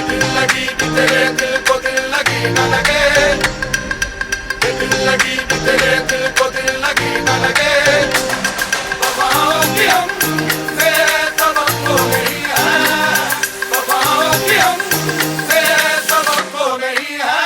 दिल लगी कि तेरे दिल को दिल लगी न लगे, ये दिल लगी कि तेरे दिल को दिल लगी न लगे। वफाओं की हमसे सबक को नहीं है, वफाओं की हमसे सबक को नहीं है।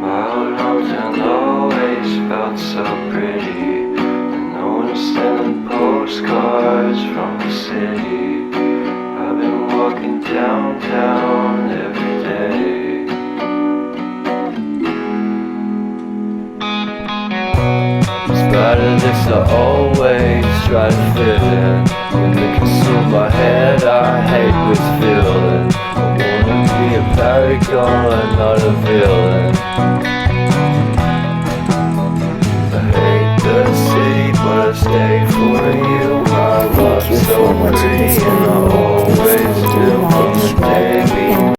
My old hometown always felt so pretty, and no one was sending postcards from the city. I've been walking downtown every day. Despite of this, I always try to fit in. When they consume my head, I hate this feeling. I wanna be a paragon, not a villain. I hate the city, but I stay for you. My love's so free.